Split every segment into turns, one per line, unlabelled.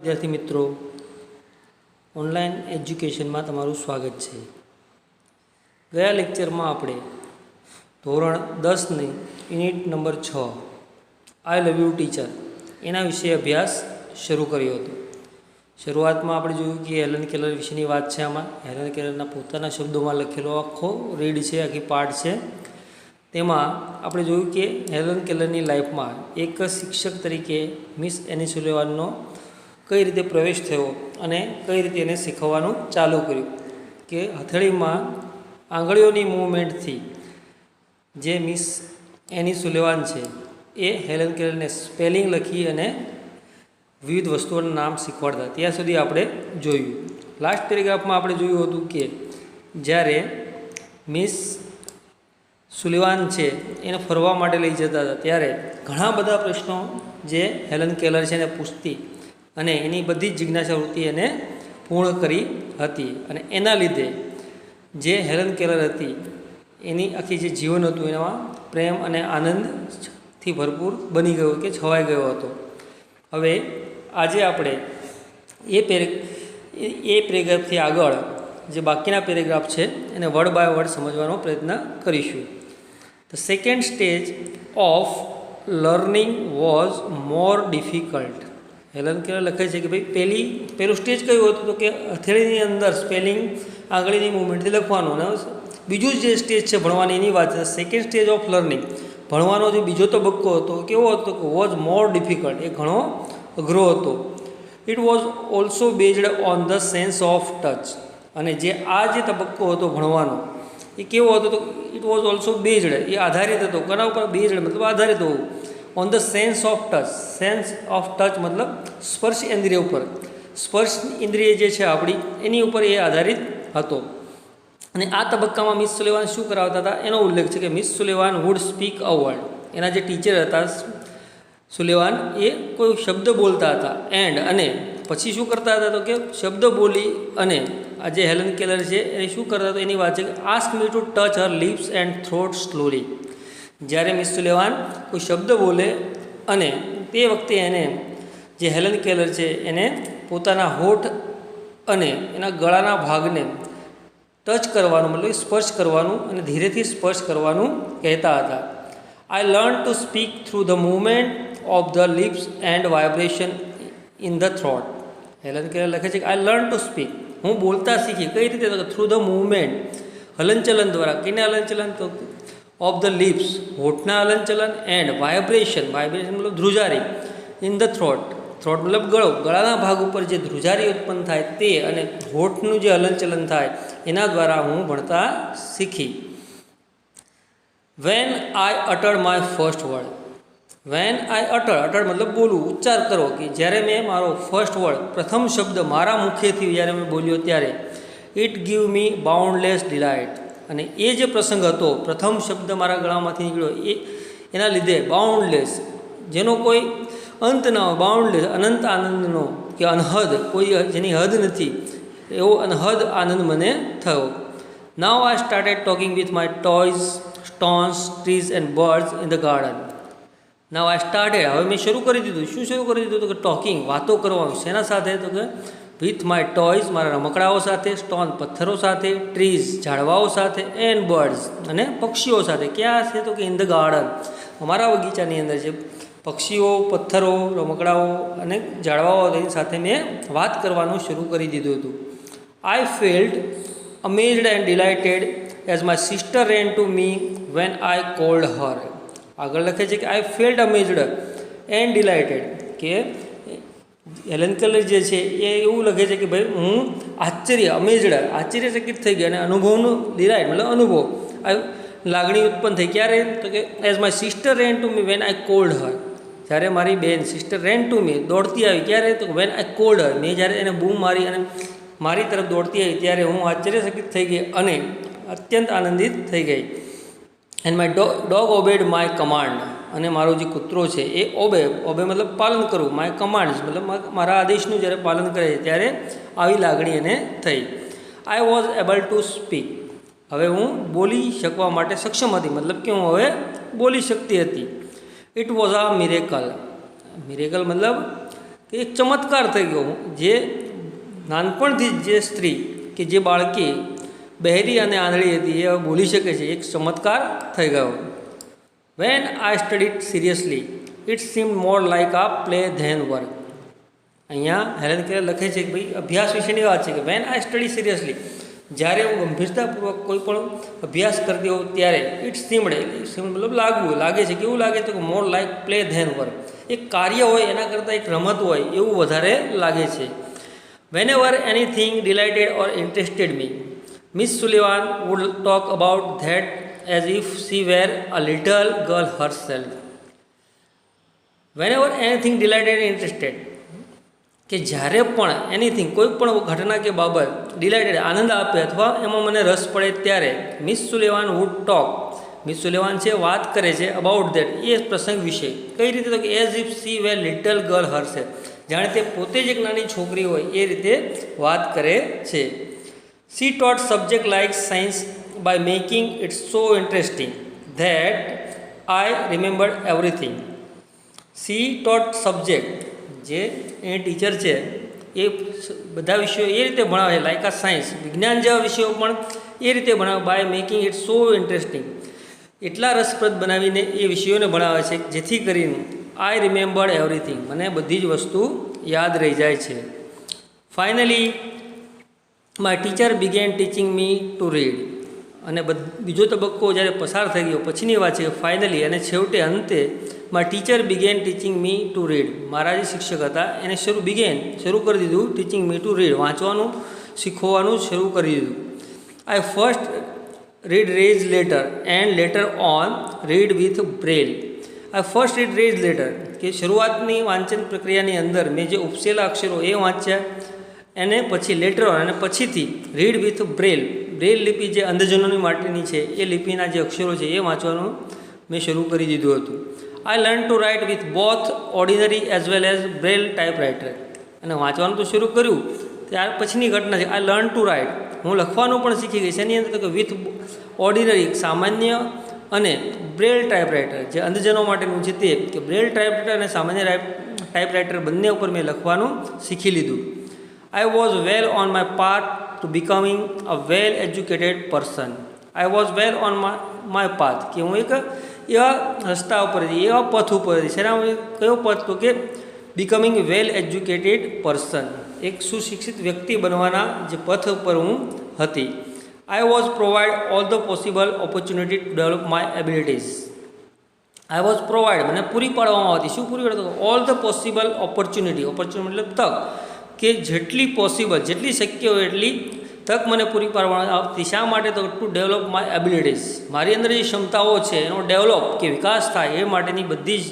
विद्यार्थी मित्रों, online education में तमारुं स्वागत है। गया लेक्चर में आपणे धोरण 10 ने unit number 6 I love you teacher एना विषय अभ्यास शुरू कर्यो हतो। शुरुआत में आपणे जोयुं कि हेलन केलर विषयनी वात छे। आमां हेलन केलरना पोताना शब्दों में लखेलो आखो रीड है, आखी पाठ है। तेमां आपणे जोयुं कि हेलन केलरनी लाइफ में एक शिक्षक तरीके मिस एनी सुलेवाननो कई रीते प्रवेश थयो अने कई रीते एने शीखववानुं चालू कर्युं कि हथेळीमां आंगळीओनी मूवमेंट थी जे मिस एनी सुलेवान छे ए हेलन केलरने स्पेलिंग लखी अने विविध वस्तुओना नाम शीखवाडता त्यां सुधी आपणे जोयुं। लास्ट पेरेग्राफ में आपणे जोयुं हतुं कि ज्यारे मिस सुलेवान छे एने फरवा माटे लई जता हता त्यारे घणा बधा प्रश्नों जे हेलन केलर छे एने पूछती अने एनी बधी जिज्ञासा वृत्ति एने पूर्ण करी हती अने एना लीधे जे हेलन केलर हती एनी आखी जे जीवन हतुं एमां प्रेम अने आनंदथी भरपूर बनी गयो कि छवाई गयो हतो। हवे आजे आपणे ए पेरेग्राफथी आगळ जे बाकीना पेरेग्राफ छे एने वर्ड बाय वर्ड समजવાનો प्रयत्न करीशुं। The second stage of learning was more difficult. Helen Keller लखे છે કે ભાઈ પહેલું સ્ટેજ કયું હતું તો કે હથેળીની અંદર સ્પેલિંગ આંગળીની મૂવમેન્ટથી લખવાનું અને બીજું જે સ્ટેજ છે ભણવાની એની વાત છે। સેકન્ડ સ્ટેજ ઓફ લર્નિંગ ભણવાનો જે બીજો તબક્કો હતો કેવો હતો કે વોઝ મોર ડિફિકલ્ટ, એ ઘણો અઘરો હતો। It was also based on the sense of touch, અને જે આ જે તબક્કો હતો ભણવાનો એ કેવો હતો તો ઇટ વોઝ ઓલ્સો બેઝડ, એ આધારિત હતો કોના ઉપર? બેઝડ मतलब આધારિત હોવું। On the sense of touch, sense of touch मतलब स्पर्श इंद्रिय पर, स्पर्श इंद्रिय जे छे आपणी एनी उपर ए आधारित हतो। अने आ तबक्कामां मिस सुलेवान शुं करावता हता एनो उल्लेख छे कि Miss Sullivan would speak a word. एना जे टीचर हता सुलेवान ए कोई शब्द बोलता हता एंड अने पछी शुं करता हता तो कि शब्द बोली अने आ जे हेलन केलर छे ए शुं करता हता एनी वात छे कि ask me to touch her lips and throat slowly. જ્યારે મિસ સુલેવાન કોઈ શબ્દ બોલે અને તે વખતે એને જે હેલન કેલર છે એને પોતાના હોઠ અને એના ગળાના ભાગને ટચ કરવાનું મતલબ સ્પર્શ કરવાનું અને ધીરેથી સ્પર્શ કરવાનું કહેતા હતા। I learn to speak through the movement of the lips and vibration in the throat. Helen Keller લખે છે કે આઈ લર્ન ટુ સ્પીક, હું બોલતા શીખી કઈ રીતે? તો થ્રુ ધ મૂવમેન્ટ, હલનચલન દ્વારા। કેને હલનચલન? તો ऑफ द लिप्स, होठना हलनचलन एंड वाइब्रेशन, वाइब्रेशन मतलब ध्रुजारी इन द थ्रोट, थ्रोट मतलब गळो, गळाना भाग पर जे ध्रुजारी उत्पन्न थाय ते अने होठनुं जे हलनचलन थाय एना द्वारा हूँ भणता शीखी। When I uttered my first word, when I uttered मतलब बोलूँ, उच्चार करो कि ज्यारे मैं मारो फर्स्ट वर्ड प्रथम शब्द मारा मुखेथी ज्यारे मैं बोल्यो त्यारे it give me boundless delight. અને એ જે પ્રસંગ હતો, પ્રથમ શબ્દ મારા ગળામાંથી નીકળ્યો એ એના લીધે બાઉન્ડલેસ, જેનો કોઈ અંત ન હોય, બાઉન્ડલેસ અનંત આનંદનો કે અનહદ, કોઈ જેની હદ નથી એવો અનહદ આનંદ મને થયો। Now I started talking with my toys, stones, trees and birds in the garden. Now I started, હવે મેં શરૂ કરી દીધું। શું શરૂ કરી દીધું? તો કે ટોકિંગ, વાતો કરવાનું। શેના સાથે? તો કે વિથ માય ટોયઝ, મારા રમકડાઓ સાથે, સ્ટોન પથ્થરો સાથે, ટ્રીઝ ઝાડવાઓ સાથે, એન્ડ બર્ડ્સ અને પક્ષીઓ સાથે। ક્યાં છે? તો કે ઇન ધ ગાર્ડન, અમારા બગીચાની અંદર છે। પક્ષીઓ, પથ્થરો, રમકડાઓ અને ઝાડવાઓ તેની સાથે મેં વાત કરવાનું શરૂ કરી દીધું હતું। I felt amazed and delighted as my sister ran to me when I called her. આગળ લખે છે કે I felt amazed and delighted, કે હેલન કેલર જે છે એ એવું લખે છે કે ભાઈ હું આશ્ચર્યચકિત થઈ ગયા અને અનુભવનું ડિલાઇટ મતલબ અનુભવ, આ લાગણી ઉત્પન્ન થઈ। ક્યારે? તો કે as my sister ran to me when I called her, જ્યારે મારી બેન સિસ્ટર રેન ટુ મી દોડતી આવી, ક્યારે? તો વેન આઈ કોલ્ડ હર, મેં જ્યારે એને બૂમ મારી અને મારી તરફ દોડતી આવી ત્યારે હું આશ્ચર્યચકિત થઈ ગઈ અને અત્યંત આનંદિત થઈ ગઈ। And my dog obeyed my command, અને મારો જે કૂતરો છે એ ઓબે મતલબ પાલન કરવું, માય કમાન્ડ્સ મતલબ મારા આદેશનું જ્યારે પાલન કરે ત્યારે આવી લાગણી એને થઈ। I was able to speak, હવે હું બોલી શકવા માટે સક્ષમ હતી, મતલબ કે હું હવે બોલી શકતી હતી। It was a miracle, miracle मतलब કે એક ચમત્કાર થઈ ગયો, જે નાનપણથી જે સ્ત્રી કે જે બાળકી બહેરી અને આંધળી હતી એ બોલી શકે છે, એક ચમત્કાર થઈ ગયો. When I studied seriously it seemed more like a play then work. અહીંયા હેલેન કેલર લખે છે કે ભાઈ અભ્યાસ વિશેની વાત છે કે વેન આઈ સ્ટડી સિરિયસલી, જ્યારે હું ગંભીરતાપૂર્વક કોઈ પણ અભ્યાસ કરતી હોઉં ત્યારે ઇટ સીમ્ડ મતલબ લાગે છે, કેવું લાગે તો કે મોર લાઇક પ્લે ધેન વર્ક, એક કાર્ય હોય એના કરતાં એક રમત હોય એવું વધારે લાગે છે. Whenever anything delighted or interested me, Miss Sullivan would talk about that as if she were a little girl herself. Whenever anything delighted interested, કે જ્યારે પણ એનીથિંગ કોઈ પણ ઘટના કે બાબત ડિલાઇટેડ આનંદ આપે અથવા એમાં મને રસ પડે ત્યારે Miss Sullivan would talk, Miss Sullivan છે વાત કરે છે અબાઉટ ધેટ એ પ્રસંગ વિશે. કઈ રીતે તો કે as if she were little girl herself, જાણે તે પોતે જ એક નાની છોકરી હોય એ રીતે વાત કરે છે. She taught subject like science by making it so interesting that I remembered everything. She taught subject, જે એ ટીચર છે એ બધા વિષયો એ રીતે ભણાવે લાઇક આ સાયન્સ, વિજ્ઞાન જેવા વિષયો પણ એ રીતે ભણાવે by making it so interesting, એટલા રસપ્રદ બનાવીને એ વિષયોને ભણાવે છે જેથી કરીને આઈ રિમેમ્બર્ડ એવરીથિંગ, મને બધી જ વસ્તુ યાદ રહી જાય છે. Finally my teacher began teaching me to read. અને બીજો તબક્કો જ્યારે પસાર થઈ ગયો પછીની વાત છે કે ફાઇનલી અને છેવટે અંતે my teacher began teaching me to read, મારા જે શિક્ષક હતા એને શરૂ કરી દીધું ટીચિંગ મી ટુ રીડ, વાંચવાનું શીખવવાનું શરૂ કરી દીધું. I first read raise letter and letter on read with Braille. I first read raise letter, કે શરૂઆતની વાંચન પ્રક્રિયાની અંદર મેં જે ઉપસેલા અક્ષરો એ વાંચ્યા, એને પછી લેટર ઓન અને પછીથી રીડ વિથ બ્રેલ, બ્રેલ લિપિ જે અંધજનોની માટેની છે એ લિપિના જે અક્ષરો છે એ વાંચવાનું મેં શરૂ કરી દીધું હતું. I learn to write with both ordinary as well as Braille typewriter. અને વાંચવાનું તો શરૂ કર્યું, ત્યાર પછીની ઘટના છે આઈ લર્ન ટુ રાઇટ, હું લખવાનું પણ શીખી ગઈ. એની અંદર તો કે વિથ ઓર્ડિનરી સામાન્ય અને બ્રેલ ટાઈપરાઇટર જે અંધજનો માટેનું છે તે, કે બ્રેલ ટાઈપરાઇટર અને સામાન્ય ટાઈપરાઇટર બંને ઉપર મેં લખવાનું શીખી લીધું. I was well on my path to becoming a well educated person. I was well on my path, કે હું એક એવા રસ્તા ઉપર હતી, એવા પથ ઉપર હતી. શેના કયો પથ તો કે બિકમિંગ વેલ એજ્યુકેટેડ પર્સન, એક સુશિક્ષિત વ્યક્તિ બનવાના જે પથ ઉપર હું હતી. I was provide all the possible opportunity to develop my abilities. I was provide, મને પૂરી પાડવામાં આવતી. શું પૂરી પાડતો? All the possible opportunity, opportunity મતલબ તક, કે જેટલી પોસિબલ, જેટલી શક્ય હોય એટલી તક મને પૂરી પાડવામાં આવતી. શા માટે? તો ટુ ડેવલપ માય એબિલિટીઝ, મારી અંદર જે ક્ષમતાઓ છે એનો ડેવલપ કે વિકાસ થાય એ માટેની બધી જ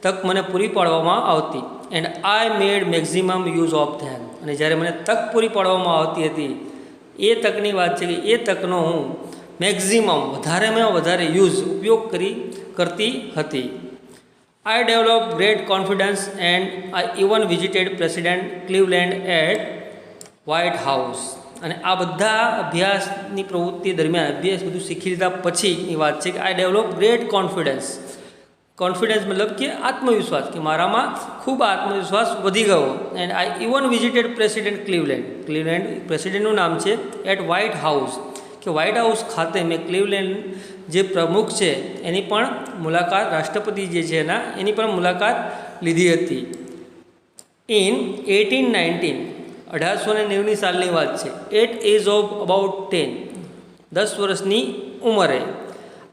તક મને પૂરી પાડવામાં આવતી. And I made maximum use of them. અને જ્યારે મને તક પૂરી પાડવામાં આવતી હતી એ તકની વાત છે કે એ તકનો હું મેક્ઝિમમ વધારેમાં વધારે ઉપયોગ કરતી હતી. I developed great confidence and I even visited President Cleveland at White House. અને આ બધા અભ્યાસની પ્રવૃત્તિ દરમિયાન અભ્યાસ બધું શીખી લીધા પછીની વાત છે કે I develop great confidence. Confidence મતલબ કે આત્મવિશ્વાસ, કે મારામાં ખૂબ આત્મવિશ્વાસ વધી ગયો. And I even visited President Cleveland પ્રેસિડેન્ટનું નામ છે, એટ વ્હાઇટ હાઉસ, કે વ્હાઇટ હાઉસ ખાતે મેં ક્લીવલેન્ડ જે પ્રમુખ છે એની પણ મુલાકાત, રાષ્ટ્રપતિ જે છે એની પણ મુલાકાત લીધી હતી. ઇન 1819, 1890 સાલની વાત છે, એટ એજ ઓફ અબાઉટ 10 વર્ષની ઉંમરે,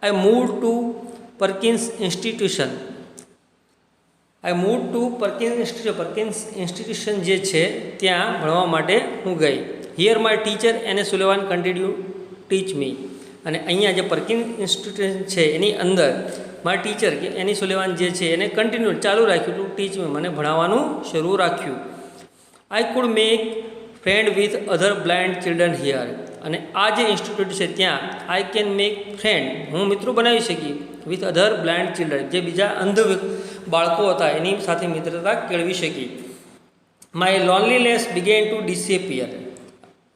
I move to Perkins Institution. Perkins Institution જે છે ત્યાં ભણવા માટે હું ગઈ. હિયર માય ટીચર એને સુલેવાન કન્ટિન્યુ ટીચ મી. અને અહીંયા જે પરકિન્સ ઇન્સ્ટિટ્યુશન છે એની અંદર મારા ટીચર કે એની સુલેવાન જે છે એને કન્ટિન્યુ ચાલુ રાખ્યું ટુ ટીચ મી, મને ભણાવવાનું શરૂ રાખ્યું. I could make friend with other blind children here. અને આ જે ઇન્સ્ટિટ્યૂટ છે ત્યાં આઈ કેન મેક ફ્રેન્ડ, હું મિત્રો બનાવી શકી વિથ અધર બ્લાઇન્ડ ચિલ્ડ્રન, જે બીજા અંધ બાળકો હતા એની સાથે મિત્રતા કેળવી શકી. My loneliness began to disappear.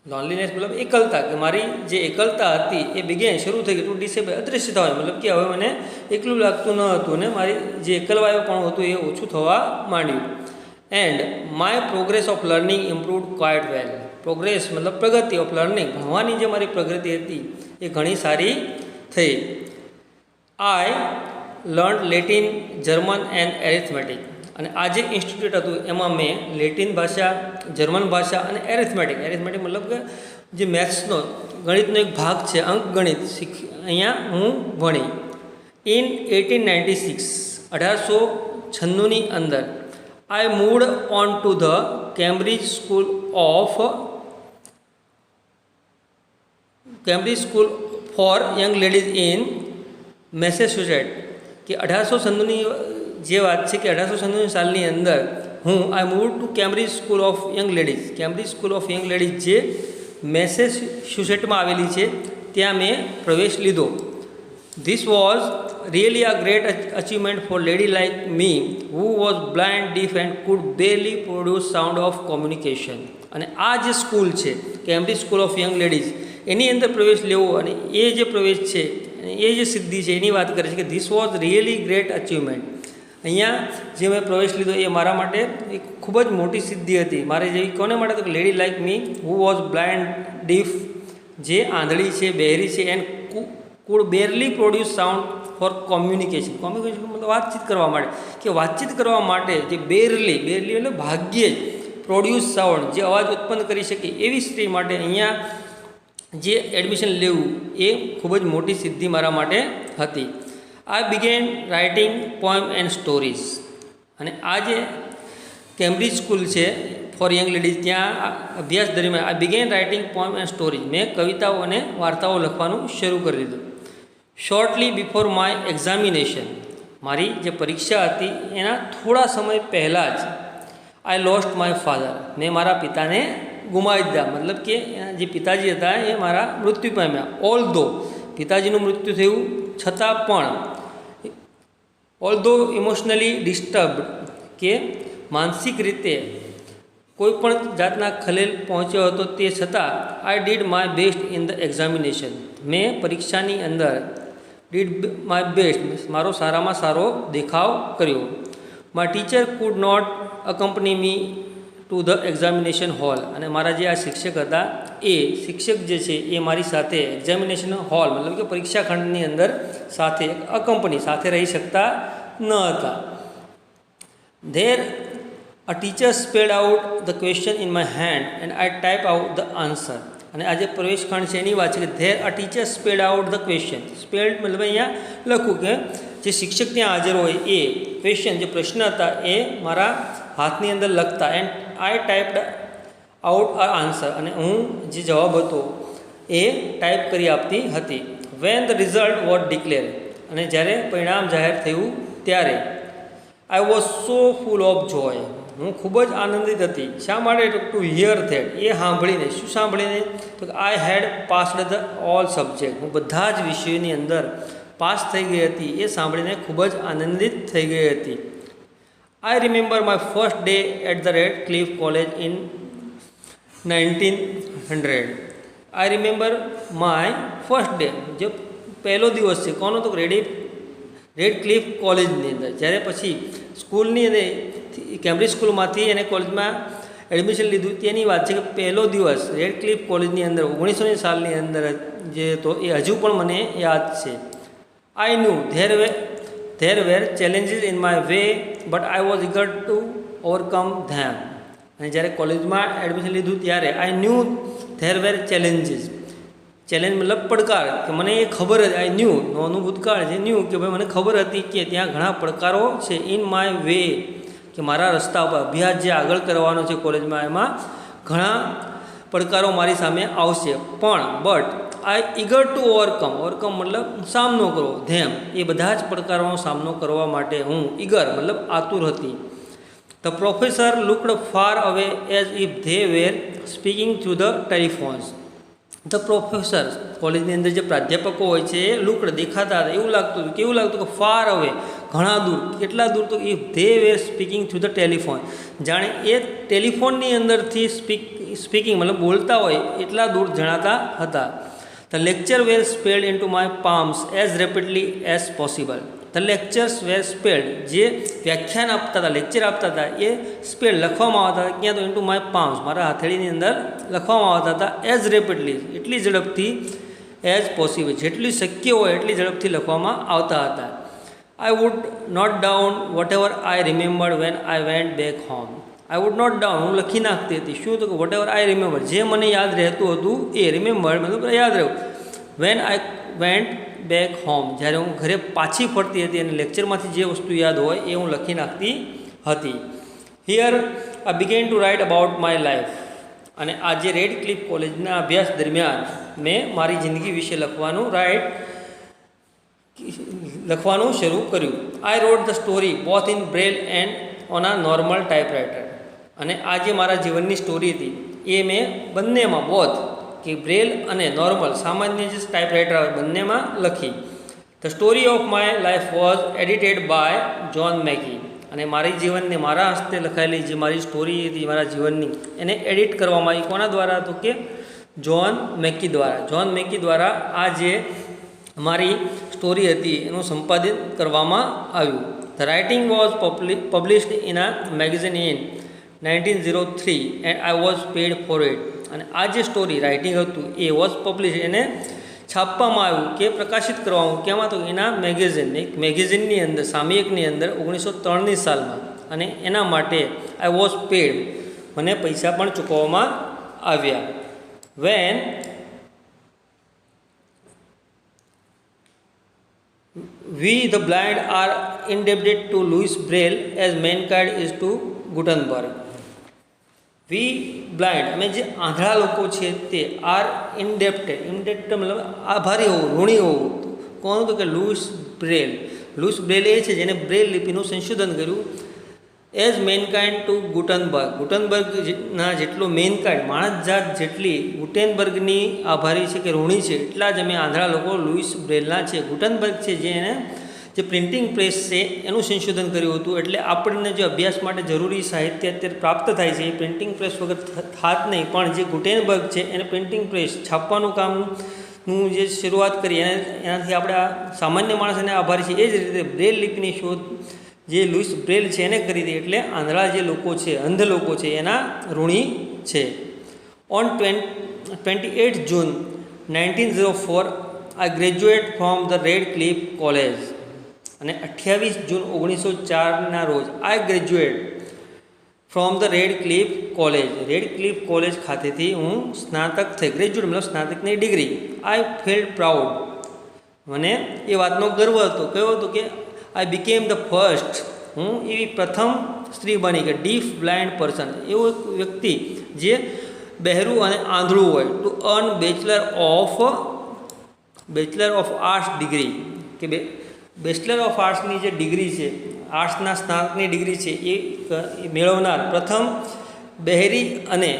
Loneliness મતલબ એકલતા, કે મારી જે એકલતા હતી એ બિગેન શરૂ થઈ ગઈ ટુ ડિસેપિયર, અદૃશ્ય થવા, મતલબ કે હવે મને એકલું લાગતું ન હતું અને મારી જે એકલવાયો પણ હતું એ ઓછું થવા માંડ્યું. And my progress of learning improve quite well. Progress मतलब प्रगति ऑफ लर्निंग, भणवानी जे मारी प्रगति हती ए घणी सारी थई. I learn Latin, German and arithmetic. અને આ જે ઇન્સ્ટિટ્યૂટ હતું એમાં મેં લેટિન ભાષા, જર્મન ભાષા અને એરિથમેટિક મતલબ કે જે મેથ્સનો ગણિતનો એક ભાગ છે અંક ગણિત અહીંયા હું ભણી. ઇન 1896 1896ની અંદર I moved on to the Cambridge School for Young Ladies in Massachusetts. કે 1896ની જે વાત છે કે 1896 સાલની અંદર હું I move to Cambridge School of Young Ladies જે મેસેચ્યુસેટમાં આવેલી છે ત્યાં મેં પ્રવેશ લીધો. This was really a great achievement for lady like me who was blind, deaf and could barely produce sound of communication. અને આ જે સ્કૂલ છે Cambridge School of Young Ladies એની અંદર પ્રવેશ લેવો અને એ જે પ્રવેશ છે એ જે સિદ્ધિ છે એની વાત કરે છે કે this was really great achievement. અહીંયા જે મેં પ્રવેશ લીધો એ મારા માટે એક ખૂબ જ મોટી સિદ્ધિ હતી. મારે જેવી કોને માટે તો lady like me who was blind, deaf જે આંધળી છે, બહેરી છે, and could barely produce sound for communication મતલબ વાતચીત કરવા માટે કે વાતચીત કરવા માટે જે બેરલી એટલે ભાગ્યે જ પ્રોડ્યુસ સાઉન્ડ જે અવાજ ઉત્પન્ન કરી શકે એવી સ્ત્રી માટે અહીંયા જે એડમિશન લેવું એ ખૂબ જ મોટી સિદ્ધિ મારા માટે હતી. I began writing poem and stories. અને આ જે કેમ્બ્રિજ સ્કૂલ છે ફોર યંગ લેડીઝ ત્યાં અભ્યાસ દરમિયાન I began writing poem and stories મેં કવિતાઓ અને વાર્તાઓ લખવાનું શરૂ કરી દીધું. શોર્ટલી બિફોર માય એક્ઝામિનેશન મારી જે પરીક્ષા હતી એના થોડા સમય પહેલાં જ આઈ લોસ્ટ માય ફાધર મેં મારા પિતાને ગુમાવી દીધા. મતલબ કે જે પિતાજી હતા એ મારા મૃત્યુ પામ્યા. ઓલ્ધો પિતાજીનું મૃત્યુ થયું છતાં પણ ઓલ્ધો ઇમોશનલી ડિસ્ટર્બ્ડ કે માનસિક રીતે કોઈ પણ જાતના ખલેલ પહોંચ્યો હતો તે છતાં I did my best in the examination મેં પરીક્ષાની અંદર ડીડ માય બેસ્ટ મારો સારામાં સારો દેખાવ કર્યો. My teacher could not accompany me to the examination hall. અને મારા જે આ શિક્ષક હતા એ શિક્ષક જે છે એ મારી સાથે એક્ઝામિનેશન હોલ મતલબ કે પરીક્ષા ખંડની અંદર સાથે અકમ્પની સાથે રહી શકતા ન હતા. There a teacher સ્પેડ out the question in my hand and I type out the answer. અને આ જે પ્રવેશ ખંડ છે એની વાત છે કે there a teacher સ્પેડ out the question. સ્પેડ મતલબ અહીંયા લખું કે જે શિક્ષક ત્યાં હાજર હોય એ ક્વેશ્ચન જે પ્રશ્ન હતા એ મારા હાથની અંદર લખતા and I typed out a answer અને હું જે જવાબ હતો એ ટાઈપ કરી આપતી હતી. When the result was declare અને જ્યારે પરિણામ જાહેર થયું ત્યારે I was so full of joy હું ખૂબ જ આનંદિત હતી. શા માટે ટુ હિયર ધેટ એ સાંભળીને શું સાંભળીને તો આઈ હેડ પાસ્ડ ધ ઓલ સબ્જેક્ટ હું બધા જ વિષયોની અંદર પાસ થઈ ગઈ હતી એ સાંભળીને ખૂબ જ આનંદિત થઈ ગઈ હતી. I remember my first day at the Redcliffe College in 1900. I remember my first day જે પહેલો દિવસ છે કોનો તો રેડક્લિફ કોલેજની અંદર જ્યારે પછી સ્કૂલની અંદર કેમ્બ્રિજ સ્કૂલમાંથી એને કોલેજમાં એડમિશન લીધું તેની વાત છે કે પહેલો દિવસ રેડક્લિફ કોલેજની અંદર 1900 સાલની અંદર જે તો એ હજુ પણ મને યાદ છે. I knew There were challenges in my way, but I was eager to overcome them. અને જ્યારે કોલેજમાં એડમિશન લીધું ત્યારે I knew there were challenges. Challenge મતલબ પડકાર કે મને એ ખબર જ આઈ ન્યૂ નોનું ભૂતકાળ છે ન્યૂ કે ભાઈ મને ખબર હતી કે ત્યાં ઘણા પડકારો છે ઇન માય વે કે મારા રસ્તા પર અભ્યાસ જે આગળ કરવાનો છે કોલેજમાં એમાં ઘણા પડકારો મારી સામે આવશે પણ but I eager two overcome મતલબ સામનો કરવો ધેમ એ બધા જ પડકારોનો સામનો કરવા માટે હું ઈગર મતલબ આતુર હતી. The professor looked far away as if they were speaking through the telephones. The professor કોલેજની અંદર જે પ્રાધ્યાપકો હોય છે એ લુકડ દેખાતા હતા એવું લાગતું હતું કેવું લાગતું કે ફાર અવે ઘણા દૂર કેટલા દૂર તો if they were speaking through the telephone જાણે એ ટેલિફોનની અંદરથી સ્પીકિંગ મતલબ બોલતા હોય એટલા દૂર જણાતા હતા. The lecture were spelled into my palms as rapidly as possible. The lectures were spelled, જે વ્યાખ્યાન આપતા હતા, લેક્ચર આપતા હતા એ સ્પેલ્ડ લખવામાં આવતા હતા ક્યાં તો ઇન્ટુ માય પામ્સ, મારા હથેળીની અંદર લખવામાં આવતા હતા એઝ રેપિડલી, એટલી ઝડપથી એઝ પોસિબલ, જેટલી શક્ય હોય એટલી ઝડપથી લખવામાં આવતા હતા. I would note down whatever I remembered when I went back home. I would note down, હું લખી નાખતી હતી શું તો કે વોટ એવર આઈ રિમેમ્બર, જે મને યાદ રહેતું હતું એ રિમેમ્બર્ડ મતલબ યાદ રહ્યું. Van I went back home, જ્યારે હું ઘરે પાછી ફરતી હતી અને લેક્ચરમાંથી જે વસ્તુ યાદ હોય એ હું લખી નાખતી હતી. Here I began to write about my life, અને આ જે રેડ ક્લિફ કોલેજના અભ્યાસ દરમિયાન મેં મારી જિંદગી વિશે લખવાનું શરૂ કર્યું. I wrote the story both in Braille and on a normal typewriter, અને આ જે મારા જીવનની સ્ટોરી હતી એ મેં બંનેમાં બોથ કે બ્રેલ અને નોર્મલ સામાન્ય જે ટાઈપરાઇટર આવે બંનેમાં લખી. The story of my life was edited by John Macy, અને મારી જીવનને મારા હસ્તે લખાયેલી જે મારી સ્ટોરી હતી મારા જીવનની એને એડિટ કરવામાં આવી. કોના દ્વારા તો કે જ્હોન મેકી દ્વારા. જ્હોન મેકી દ્વારા આ જે મારી સ્ટોરી હતી એનું સંપાદિત કરવામાં આવ્યું. The writing was published in a magazine in 1903 and I was pad four it, અને આ જે સ્ટોરી રાઇટિંગ હતું એ વોઝ પબ્લિશ, એને છાપવામાં આવ્યું કે પ્રકાશિત કરવામાં કેમાં તો એના મેગેઝિન, એક મેગેઝિનની અંદર, સામયિકની અંદર 1903ની સાલમાં, અને એના માટે આઈ વોઝ પેડ, મને પૈસા પણ ચૂકવવામાં આવ્યા. When we the blind are indebted to Louis Braille as mankind is to Gutenberg. we blind, અમે જે આંધળા લોકો છે તે આર ઇન્ડેપ્ટેડ, મતલબ આભારી હોવું, ઋણી હોવું. કોણ તો કે લૂઇસ બ્રેલ. લૂઇસ બ્રેલ એ છે જેને બ્રેલ લિપિનું સંશોધન કર્યું. એઝ મેનકાઇન્ડ ટુ ગુટનબર્ગ, ગુટનબર્ગના જેટલો મેનકાઇન્ડ માણસ જાત જેટલી ગુટેનબર્ગની આભારી છે કે ઋણી છે એટલા જ અમે આંધળા લોકો લૂઇસ બ્રેલના છે. ગુટનબર્ગ છે જે એને જે પ્રિન્ટિંગ પ્રેસ છે એનું સંશોધન કર્યું હતું, એટલે આપણને જે અભ્યાસ માટે જરૂરી સાહિત્ય અત્યારે પ્રાપ્ત થાય છે એ પ્રિન્ટિંગ પ્રેસ વગર થાત નહીં. પણ જે ગુટેનબર્ગ છે એને પ્રિન્ટિંગ પ્રેસ છાપવાનું કામનું જે શરૂઆત કરી એનાથી આપણે આ સામાન્ય માણસ એને આભારી છે. એ જ રીતે બ્રેલ લિપિની શોધ જે લૂઇસ બ્રેલ છે એને કરી હતી, એટલે આંધળા જે લોકો છે, અંધ લોકો છે એના ઋણી છે. On 28 June 1904 I graduate from the Radcliffe college, અને 28 જૂન 1904ના રોજ I graduate from the Radcliffe college, Radcliffe college ખાતેથી હું સ્નાતક થઈ. ગ્રેજ્યુએટ મતલબ સ્નાતકની ડિગ્રી. આઈ ફીલ પ્રાઉડ, મને એ વાતનો ગર્વ હતો. કયો હતો કે આઈ બીકેમ ધ ફર્સ્ટ, હું એવી પ્રથમ સ્ત્રી બની કે ડીફ બ્લાઇન્ડ પર્સન, એવો એક વ્યક્તિ જે બહેરું અને આંધળું હોય, to earn bachelor of arts degree, કે બેચલર ઓફ આર્ટ્સની જે ડિગ્રી છે, આર્ટ્સના સ્નાતકની ડિગ્રી છે એ મેળવનાર પ્રથમ બહેરી અને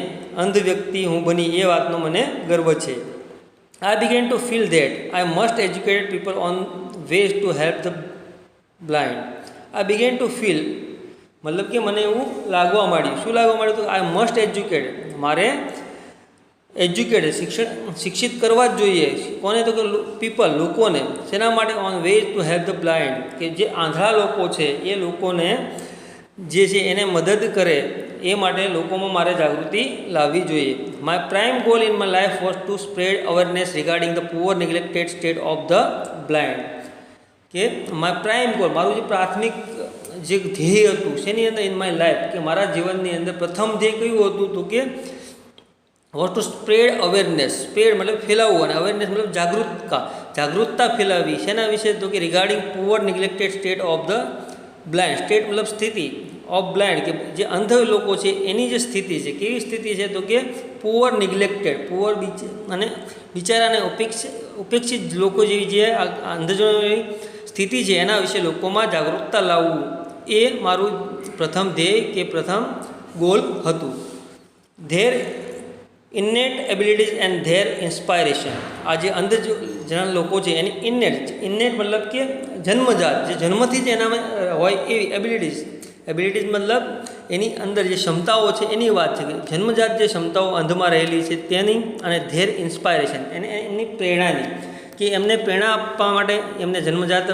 અંધ વ્યક્તિ હું બની, એ વાતનો મને ગર્વ છે. I began to feel that I must educated people on ways to help the blind. I began to feel મતલબ કે મને એવું લાગવા માંડ્યું. શું લાગવા માંડ્યું? તો આઈ મસ્ટ એજ્યુકેટેડ, મારે શિક્ષિત કરવા જ જોઈએ. કોને તો કે પીપલ, લોકોને. શેના માટે? On ways to help the blind, કે જે આંધળા લોકો છે એ લોકોને જે છે એને મદદ કરે એ માટે લોકોમાં મારે જાગૃતિ લાવવી જોઈએ. My prime goal in my life was two spread awareness regarding the poor નેગ્લેક્ટેડ state of the blind. કે માય પ્રાઇમ ગોલ, મારું જે પ્રાથમિક જે ધ્યેય હતું શેની અંદર ઇન માય લાઈફ, કે મારા જીવનની અંદર પ્રથમ ધ્યેય કયું હતું તો કે was two spread awareness. Spread મતલબ ફેલાવવું, અને અવેરનેસ મતલબ જાગૃતતા ફેલાવવી. શેના વિશે? તો કે regarding poor નેગ્લેક્ટેડ state of the blind. State મતલબ સ્થિતિ, ઓફ બ્લાઇન્ડ કે જે અંધ લોકો છે એની જે સ્થિતિ છે, કેવી સ્થિતિ છે તો કે પુઅર નેગ્લેક્ટેડ, પુઅર અને બિચારાને ઉપેક્ષિત લોકો જેવી જે અંધજનોની સ્થિતિ છે એના વિશે લોકોમાં જાગૃતતા લાવવું, એ મારું પ્રથમ ધ્યેય કે પ્રથમ ગોલ હતું. Their innate abilities and their inspiration. આ જે અંધજન લોકો છે એની ઇન્નેટ મતલબ કે જન્મજાત, જે જન્મથી જ એનામાં હોય એવી એબિલિટીઝ મતલબ એની અંદર જે ક્ષમતાઓ છે એની વાત છે. કે જન્મજાત જે ક્ષમતાઓ અંધમાં રહેલી છે તેની, અને ધેર ઇન્સ્પાયરેશન એની પ્રેરણાની, કે એમને પ્રેરણા આપવા માટે, એમને જન્મજાત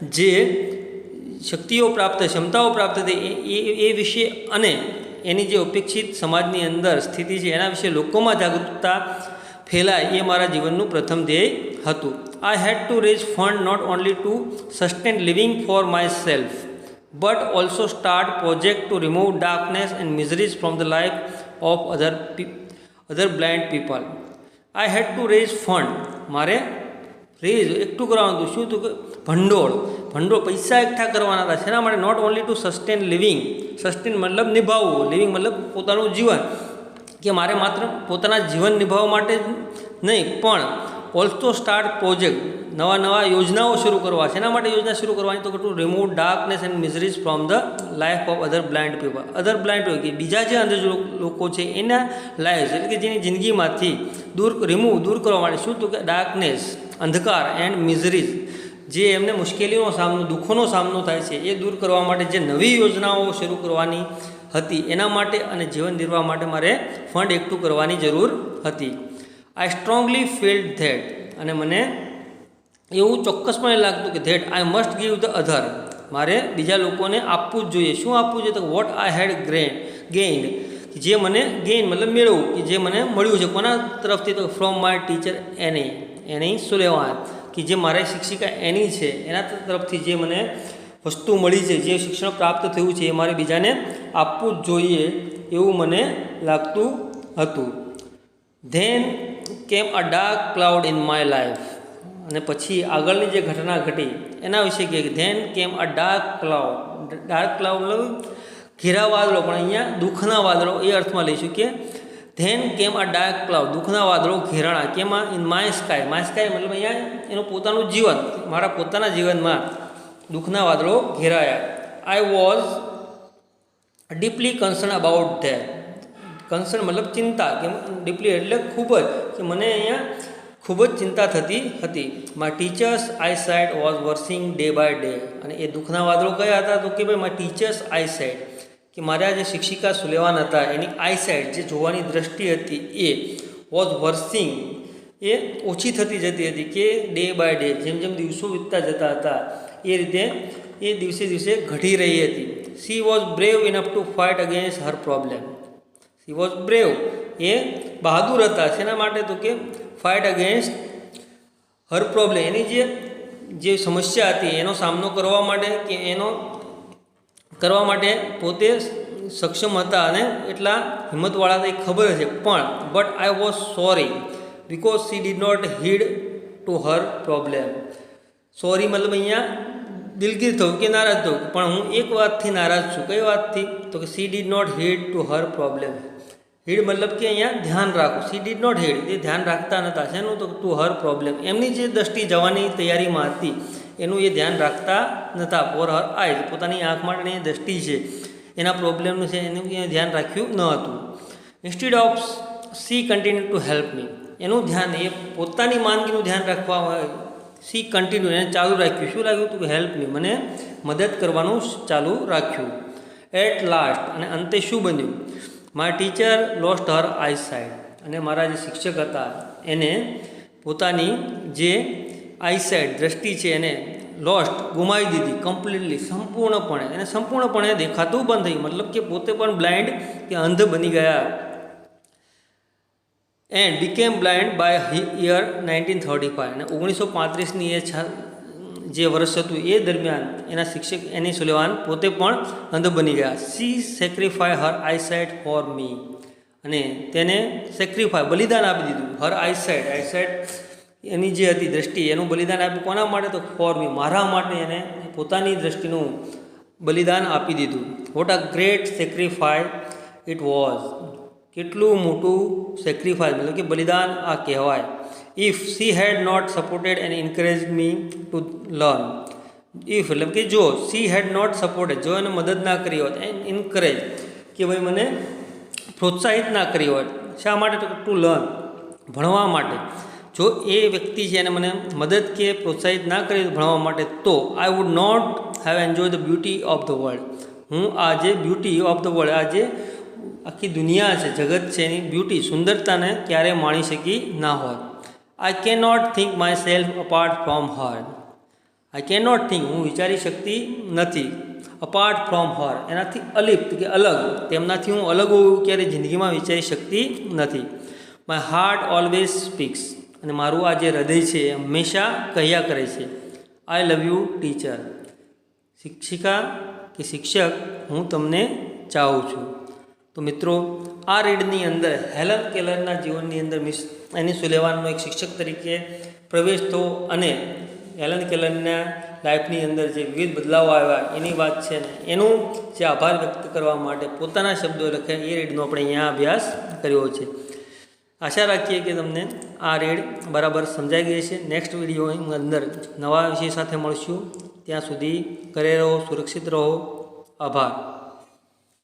જે શક્તિઓ પ્રાપ્ત ક્ષમતાઓ પ્રાપ્ત થઈ એ વિશે અને એની જે અપેક્ષિત સમાજની અંદર સ્થિતિ છે એના વિશે લોકોમાં જાગૃતતા ફેલાય એ મારા જીવનનું પ્રથમ ધ્યેય હતું. I had to raise fund not only to sustain living for my self but also start project to remove darkness and miseries from the life of other blind people. I had to raise fund, મારે raise એકઠું કરવાનું હતું. શું હતું? ભંડોળ પૈસા એકઠા કરવાના હતા. શેના માટે? Not only to sustain living. Sustain મતલબ નિભાવવું, લિવિંગ મતલબ પોતાનું જીવન, કે મારે માત્ર પોતાના જીવન નિભાવવા માટે જ નહીં પણ ઓલ્સો સ્ટાર્ટ પ્રોજેક્ટ, નવા યોજનાઓ શરૂ કરવા. શેના માટે યોજના શરૂ કરવાની? તો two remove darkness and miseries from the life of other blind people. Other blind હોય કે બીજા જે અંધ લોકો છે એના લાઈફ, એટલે કે જેની જિંદગીમાંથી દૂર કરવા માટે. શું? તો કે ડાર્કનેસ, અંધકાર, એન્ડ મિઝરીઝ, જે એમને મુશ્કેલીઓનો સામનો, દુઃખોનો સામનો થાય છે એ દૂર કરવા માટે જે નવી યોજનાઓ શરૂ કરવાની હતી એના માટે અને જીવન નિર્વાહ માટે મારે ફંડ એકઠું કરવાની જરૂર હતી. આઈ સ્ટ્રોંગલી ફીલ્ડ ધેટ, અને મને એવું ચોક્કસપણે લાગતું કે that I must give the other, મારે બીજા લોકોને આપવું જ જોઈએ. શું આપવું જોઈએ? તો વોટ આઈ હેડ ગેઇન્ડ, જે મને ગેઇન મતલબ મેળવવું, કે જે મને મળ્યું છે. કોના તરફથી? તો ફ્રોમ માય ટીચર એની સુલેવાન, કે જે મારા શિક્ષિકા એની છે એના તરફથી જે મને વસ્તુ મળી છે, જે શિક્ષણ પ્રાપ્ત થયું છે એ મારે બીજાને આપવું જ જોઈએ એવું મને લાગતું હતું. ધેન કેમ a dark cloud in my life, અને પછી આગળની જે ઘટના ઘટી એના વિશે કહે કે ધેન કેમ અ ડાર્ક ક્લાઉડ મતલબ ઘેરા વાદળો, પણ અહીંયા દુઃખના વાદળો એ અર્થમાં લઈશું કે ધેન કેમ અ ડાર્ક ક્લાઉડ, દુઃખના વાદળો ઘેરાણા. કેમાં? ઇન માય સ્કાય મતલબ અહીંયા એનું પોતાનું જીવન, મારા પોતાના જીવનમાં દુઃખના વાદળો ઘેરાયા. I was deeply concern about that. Concern મતલબ ચિંતા, કે ડીપલી એટલે ખૂબ જ, કે મને અહીંયા ખૂબ જ ચિંતા થતી હતી. My teacher's eyesight was worsening day by day, અને એ દુઃખના વાદળો કયા હતા? તો કે ભાઈ માય ટીચર્સ આઈસાઇટ, કે મારા જે શિક્ષિકા સુલેવાન હતા એની આઈસાઇટ, જે જોવાની દ્રષ્ટિ હતી એ વોઝ વર્સિંગ, એ ઓછી થતી જતી હતી, કે ડે બાય ડે, જેમ દિવસો વીતતા જતા હતા એ રીતે એ દિવસે ઘટી રહી હતી. She was brave enough to fight against her problem. She was brave, એ બહાદુર હતા. શેના માટે? તો કે ફાઇટ અગેન્સ્ટ હર પ્રોબ્લેમ, એની જે સમસ્યા હતી એનો સામનો કરવા માટે, કે એનો કરવા માટે પોતે સક્ષમ હતા અને એટલા હિંમતવાળા હતા એ ખબર છે. પણ but I was sorry because she did not heed to her problem. Sorry મતલબ અહીંયા દિલગીર થવું કે નારાજ થવું, પણ હું એક વાતથી નારાજ છું. કઈ વાતથી? તો કે she did not heed to her problem. Heed મતલબ કે અહીંયા ધ્યાન રાખવું. સી ડીડ નોટ હીડ, એ ધ્યાન રાખતા નહોતા. શેનું? તો ટુ હર પ્રોબ્લેમ, એમની જે દ્રષ્ટિ જવાની તૈયારીમાં હતી એનું એ ધ્યાન રાખતા નહોતા. ફોર હર આઈઝ, પોતાની આંખ માટેની દ્રષ્ટિ છે એના પ્રોબ્લેમનું છે એનું ધ્યાન રાખ્યું ન હતું. Instead of C continue to help me, એનું ધ્યાન, એ પોતાની માંદગીનું ધ્યાન રાખવા, સી કન્ટિન્યુ એને ચાલુ રાખ્યું. શું રાખ્યું? તો હેલ્પ મી, મને મદદ કરવાનું ચાલુ રાખ્યું. એટ લાસ્ટ, અને અંતે શું બન્યું? My teacher lost her eyesight, અને મારા જે શિક્ષક હતા એને પોતાની જે આઈસાઇટ દ્રષ્ટિ છે એને લોસ્ટ, ગુમાવી દીધી. કમ્પ્લીટલી, સંપૂર્ણપણે, એને સંપૂર્ણપણે દેખાતું બંધ થયું. મતલબ કે પોતે પણ બ્લાઇન્ડ, કે અંધ બની ગયા. And became blind by year 1935, અને 1935ની એ જે વર્ષ હતું એ દરમિયાન એના શિક્ષક એની સુલેવાન પોતે પણ અંધ બની ગયા. She sacrifice her eyesight for me, અને તેને સેક્રિફાઈ, બલિદાન આપી દીધું. હર આઈસાઇટ એની જે હતી દ્રષ્ટિ એનું બલિદાન આપ્યું. કોના માટે? તો ફોર મી, મારા માટે એને પોતાની દ્રષ્ટિનું બલિદાન આપી દીધું. What a great sacrifice it was, કેટલું મોટું સેક્રિફાઈસ મતલબ કે બલિદાન આ કહેવાય. If she had not supported and encourage me to learn. If મતલબ કે જો સી હેડ નોટ સપોર્ટેડ, જો એને મદદ ના કરી હોત, એન્ડ એન્કરેજ કે ભાઈ મને પ્રોત્સાહિત ના કરી હોત. શા માટે? ટુ લર્ન, ભણવા માટે. જો એ વ્યક્તિ છે એને મને મદદ કે પ્રોત્સાહિત ના કરી ભણવા માટે, તો I would not have enjoy the beauty of the world. હું આ જે બ્યુટી ઓફ ધ વર્લ્ડ, આ જે આખી દુનિયા છે, જગત છે, એની બ્યુટી, સુંદરતાને ક્યારેય માણી શકી ના હોત. I can not think myself apart from her. I can not think, હું વિચારી શકતી નથી. અપાર્ટ ફ્રોમ હર, એનાથી અલિપ્ત કે અલગ, તેમનાથી હું અલગ હોઉં ક્યારેય જિંદગીમાં વિચારી શકતી નથી. માય હાર્ટ ઓલવેઝ સ્પીક્સ, અને મારું આ જે હૃદય છે એ હંમેશા કહ્યા કરે છે. આઈ લવ યુ ટીચર, શિક્ષિકા કે શિક્ષક, હું તમને ચાહું છું. તો મિત્રો, આ રીડની અંદર હેલન કેલરના જીવનની અંદર મિસ એની સુલેવાનનો એક શિક્ષક તરીકે પ્રવેશ થયો અને હેલન કેલરના લાઈફની અંદર જે વિવિધ બદલાવો આવ્યા એની વાત છે ને એનું જે આભાર વ્યક્ત કરવા માટે પોતાના શબ્દો લખ્યા એ રીડનો આપણે અહીંયા અભ્યાસ કર્યો છે. આશા રાખીએ કે તમને આ રીડ બરાબર સમજાઈ ગઈ છે. નેક્સ્ટ વિડીયોની અંદર નવા વિષય સાથે મળશું. ત્યાં સુધી ઘરે રહો, સુરક્ષિત રહો. આભાર.